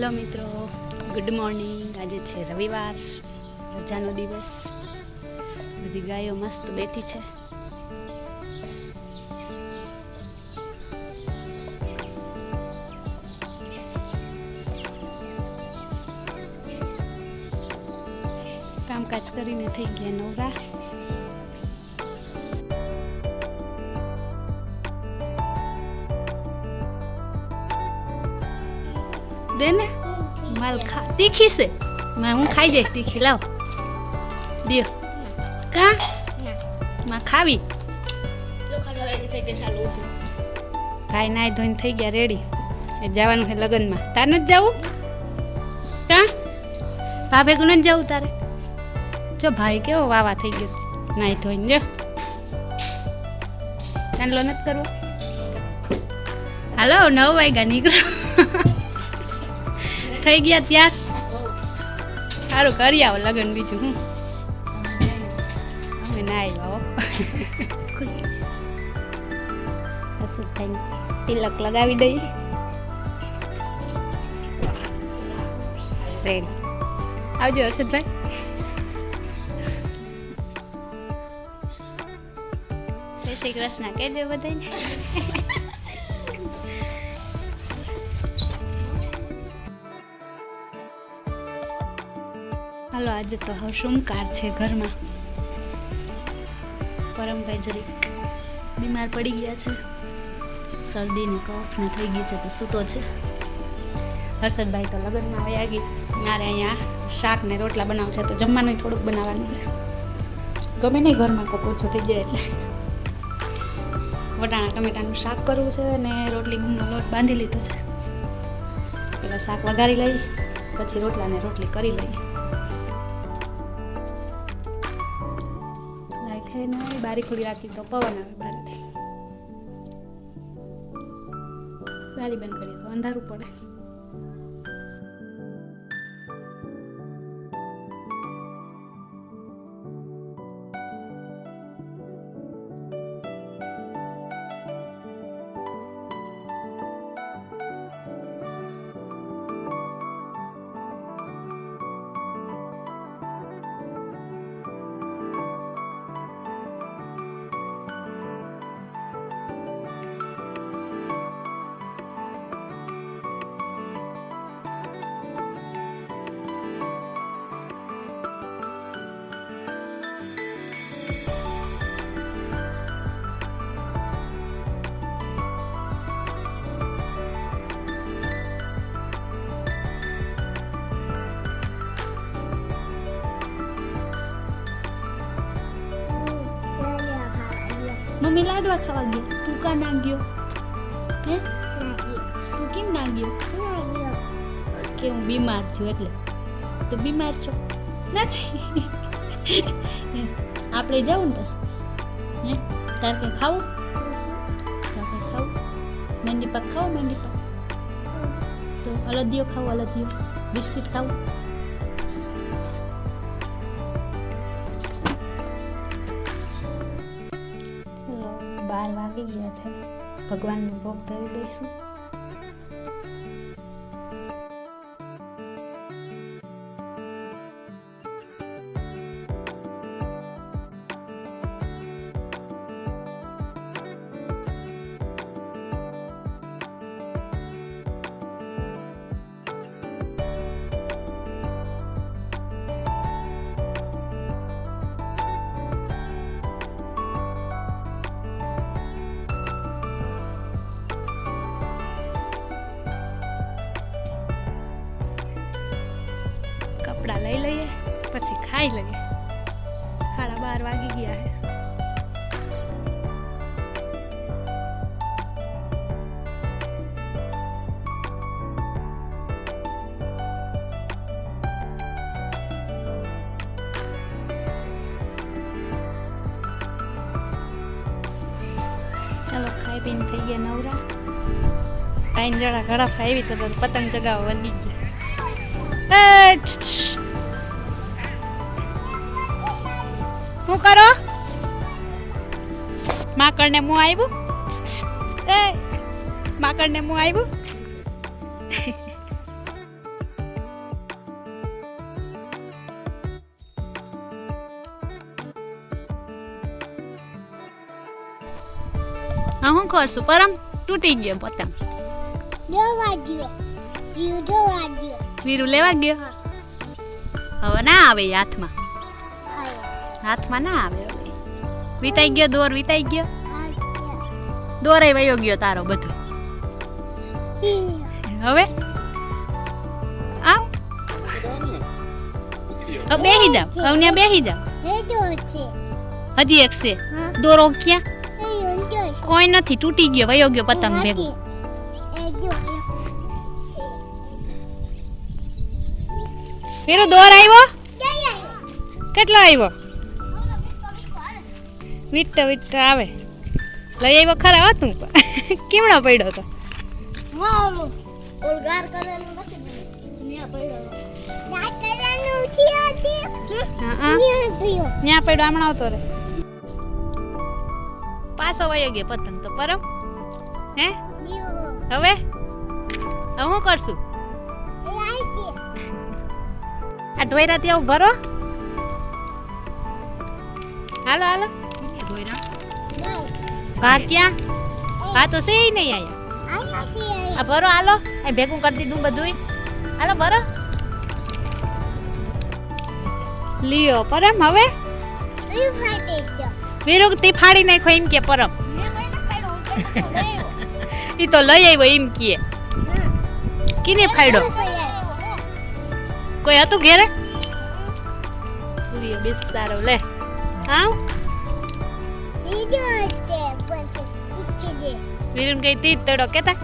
Hello મિત્રો, good morning. આજે છે રવિવાર, રજાનો દિવસ. બધી ગાયો મસ્ત બેઠી છે. કામકાજ કરીને થઈ ગયા નવરા. દેને માલ ખા. તીખી છે, હું ખાઈ જઈશ. તીખી લાવ દિયો. કા માં ખાવી કાંઈ નાય ધોઈને થઈ ગયા રેડી. એ જવાનું છે લગ્નમાં. તારે નથી જવું? કા ભા ભેગું નથી જવું તારે? જો ભાઈ કેવો વાવા થઈ ગયો નાય ધોઈને. જો ચાંદલો નથી કરવો. હાલો 9 વાગ્યા નીકળો. થઈ ગયા ત્યાં સારું કરી આવો લગન. બીજું હું અમે ના આવ્યા હર્ષદભાઈ તિલક લગાવી દઈ. રેડી આવજો હર્ષદભાઈ. જય શ્રી કૃષ્ણ કહેજો બધાને. હાલો આજે તો હશુમકાર છે ઘરમાં. પરમભાઈ જરીક બીમાર પડી ગયા છે. શરદી ને કફ ને થઈ ગયું છે તો સૂતો છે. હર્ષદભાઈ તો લગ્નમાં વયા ગઈ. મારે અહીંયા શાક ને રોટલા બનાવવું છે તો જમવાનું થોડુંક બનાવવાનું છે. ગમે નહીં ઘરમાં કોક ઓછો થઈ જાય એટલે. વટાણા ટમેટાનું શાક કરવું છે અને રોટલી ઘઉંનો લોટ બાંધી લીધો છે. પેલા શાક વઘારી લઈ પછી રોટલા ને રોટલી કરી લઈએ. બારી ખુલી રાખી તો પવન આવે બહારથી. બારી બંધ કરીએ તો અંધારું પડે. મમ્મી લાડવા ખાવા ગયો. તું કા ના ગયો? હે તું કેમ ના ગયો? કે હું બીમાર છું એટલે. તો બીમાર છો? નથી. આપણે જાવું ને બસ. હે તારે કંઈ ખાવું? તારે કંઈ ખાવું? મહેંદી પાક ખાવો? મહેંદી પાક તો અલદિયો ખાવું? અલદિયો બિસ્કિટ ખાવું? ચલો 12 વાગી ગયા છે. ભગવાનનો ભોગ ધરી દઈશું. કપડા લઈ લઈએ પછી ખાઈ લઈએ. 12:30 વાગી ગયા છે. ચાલો ખાઈ પીને થઈ ગયા નવરા. 3 જણા ઘડા આવી તો પતંગ ચગાવવા વળી ગયા. શું કરો? માકડને મું આવ્યું. માકડને મું આવ્યું. હા હું કરશું પરમ તૂટી ગયો પતંગ વીરુ લેવા ગયો હવે ના આવે ઈ હાથમાં ના આવે હવે વીટાઈ ગયો દોર વીટાઈ ગયો દોરે વયો ગયો તારો બધો હવે આવ હવે બેહી જાવ હવે ત્યાં બેહી જાવ હજી એક છે દોરો ક્યાં કોઈ નથી તૂટી ગયો વયો ગયો પતંગ ભેગો વીરુ દોર આવ્યો કેટલો આવ્યો વીટતો વીટતો આવે લઈ આવ્યો ખરા હતું કેમણો પડ્યો તો ત્યાં પડ્યો હમણાં આવતો રે પાછો વયો ગયો પતંગ તો પરમ હે હવે હું કરશું આ ઢોયરા ત્યાં ભરો હાલો હાલો ભા ક્યાં ભા તો છે નહીં આયા આ ભરો હાલો આ ભેગું કરી દીધું બધું હાલો ભરો લ્યો પરમ હવે વીરુ તે ફાડી નાખો એમ કે પરમ ઈ તો લઈ આવ્યો એમ કે કીને ફાડ્યો કોઈ હતું ઘેરે લ્યો બિસારો લે આવ વીરુ કઈ તીજ તડો કેતા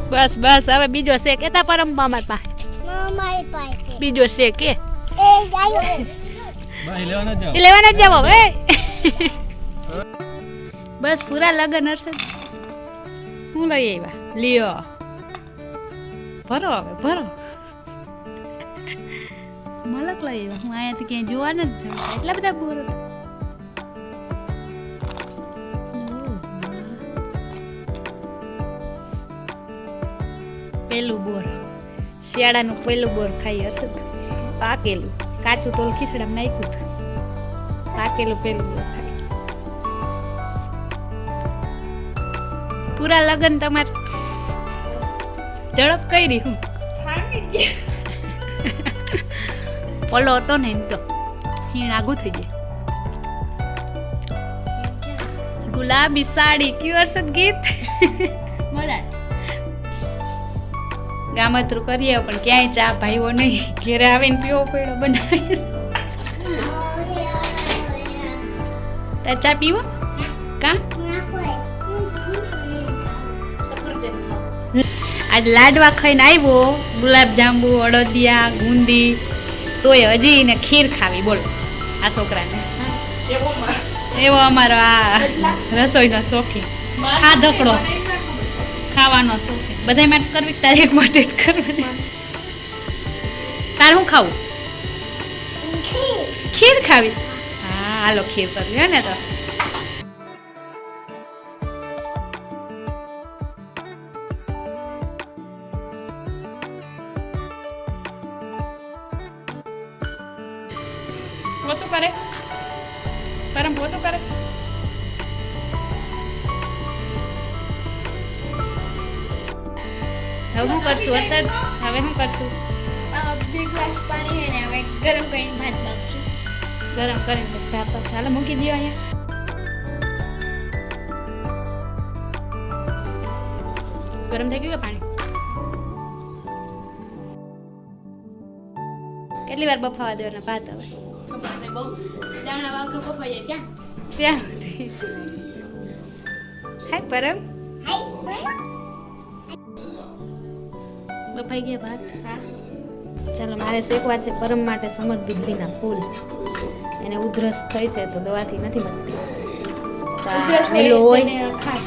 બસ બસ હવે બીજો છે કેતા પરમ મામા પાસે બીજો છે કે લેવાના જ જાવ હવે બસ પૂરા લગન હશે હું લઈ આવ્યા લ્યો ભરો હવે ભરો મલક લઈ આવ્યા હું અહીંયાથી ક્યાંય જોવા નથી જતા એટલા બધા બોર પેલું બોર શિયાળાનું પેલું બોર ખાઈ હશે પાકેલું કાચું તોલ ખીચડામાં નાખ્યું હતું પાકેલું પેલું બોર ખાઈ પૂરા લગન તમારે ઝડપ કરી હું પલો હતો ને એમ તો હીણ આગું થઈ જાય ગુલાબી સાડી કયું હર્ષદ ગીત ગામતરું કરીએ પણ ક્યાંય ચા ભાઈઓ નહીં ઘેરે આવીને પીવો પડ્યો બનાવી તાર ચા પીવો કા આજ લાડવા ખાઈને આવ્યો ગુલાબ જાંબુ અડદિયા ગુંદી તોય હજી ને ખીર ખાવી બોલો આ છોકરાને એવો અમારો આ રસોઈનો શોખીન આ ધકડો ખાવાનો શોખીન બધા માટે કરવી તારે એક માટે જ કરવાની તારે શું ખાવું ખીર ખાવી હા હાલો ખીર કરવી હે ને તો પોતું કરે પરમ પોતું કરે હવે શું કરશું વરસાદ હવે શું કરશું 2 ગ્લાસ પાણી હે ને હવે ગરમ કરીને ભાત બાફશું ગરમ કરીને ભાત ચાલો મૂકી દો અહીંયા ગરમ થઈ ગયું કે પાણી કેટલી વાર બફાવા દેવાના ભાત હવે બહુ દાણા વાગો બફાઈ જાય ત્યાં સુધી હાય પરમ બફાઈ ગયા ભાત હા ચાલો મારે શેકવા છે પરમ માટે સમરદુધીના ફૂલ એને ઉધરસ થઈ છે તો દવાથી નથી મળતી પેલો હોય ખાસ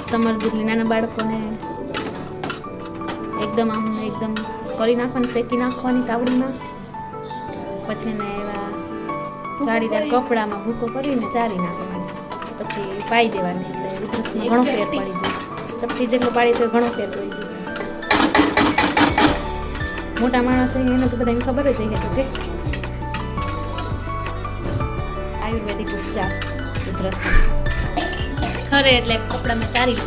સમરદુધલી નાના બાળકોને એકદમ આમ એકદમ કરી નાખવાની શેકી નાખવાની તાવડીમાં પછી એને એવા જાળીદાર કપડામાં ભૂકો કરીને ચારી નાખવાની પછી પાઈ દેવાની એટલે ઉધરસમાં ઘણો ફેર પડી જાય. ચપટી જેટલું પાડી તો ઘણો ફેર પડી જાય. મોટા માણસ હોય એને તો બધાને ખબર જ હોય કે આયુર્વેદિક ઉપચાર ઉધરસ ખરે એટલે કપડામાં ચારી લે.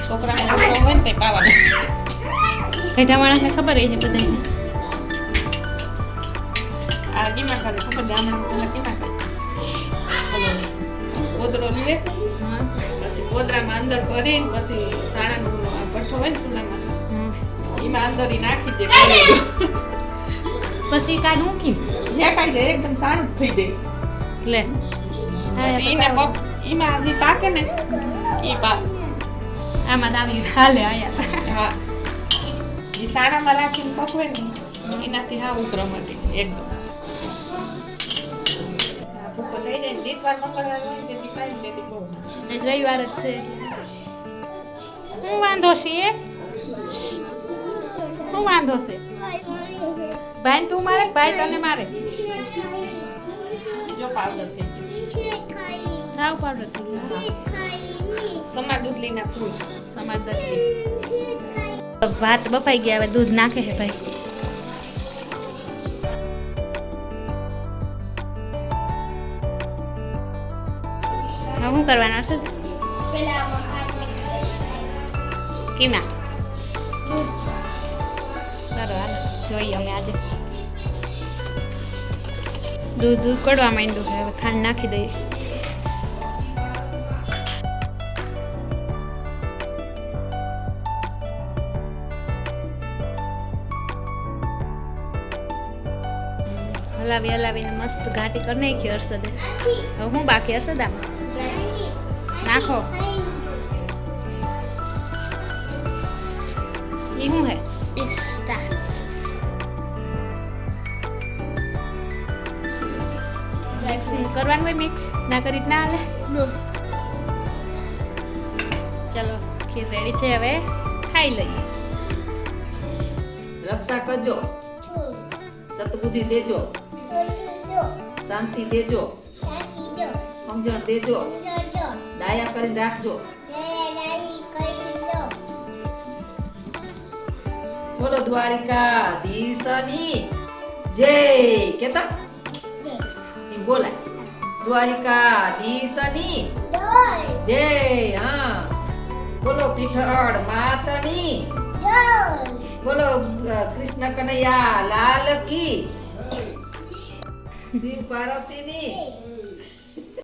છોકરાને ઉધરો હોય ને તે પાવા દે. ઘેટા માણસને ખબર હોય છે બધાને. આ કીમાં કરે ખબર ગામડામાં પેલા કીમાં કરે ઓલો કોદરો લે પછી કોદરામાં અંદર ભરીને પછી સાણાનો આ ભઠ્ઠો હોય ને ચૂલામાં એમાં અંદર ઈ નાખી દે કોદરો. પછી કાઢ મૂકી હેકાઈ જાય એકદમ સાણું જ થઈ જાય. લે પછી ઈને પગ એમાં હજી પાકે ને ઈ પા આમાં દાવી હાલે આયા હા ઈ સાણામાં રાખીને પકવે ને એનાથી હા ઉતરો મટી એકદમ આ ભૂકો થઈ જાય ને દીકવાર મંગળવાર હોય તે દીપાઈ ને તે બહુ રવિવાર જ છે હું વાંધો છે હું વાંધો છે ભાઈ તું મારે ભાઈ તને મારે જો પાવડર થઈ ગયું રાવ પાવડર થઈ ગયો સમા દૂધલીના ફૂલ સમાધાન ભાત બફાઈ ગયા હવે દૂધ નાખે છે ભાઈ. હવે શું કરવાનું હશે પેલા આમાં ભાત મિક્સ કરી કેમાં દૂધ સારું હાલો જોઈએ અમે આજે દૂધ ઉકળવા માંડ્યું છે હવે ખાંડ નાખી દઈએ. હલાવી હલાવીને મસ્ત ઘાટી કરી નાખી હર્ષદે. હવે હું બાકી હર્ષદ આમાં નાખો એ શું હે પિસ્તા મિક્સિંગ કરવાનું હોય મિક્સ ના કરી જ ના હાલે. ચલો ખીર રેડી છે હવે ખાઈ લઈએ. રક્ષા કરજો, સતબુદ્ધિ દેજો, શાંતિ દેજો, સમજણ દેજો, દયા કરીને રાખજો. બોલો દ્વારિકાધીશની જય. કેતા એમ બોલાય દ્વારિકાધીશની જય. હા બોલો પીઠળ માતની, બોલો કૃષ્ણ કનૈયા લાલ કી, શિવ પાર્વતીની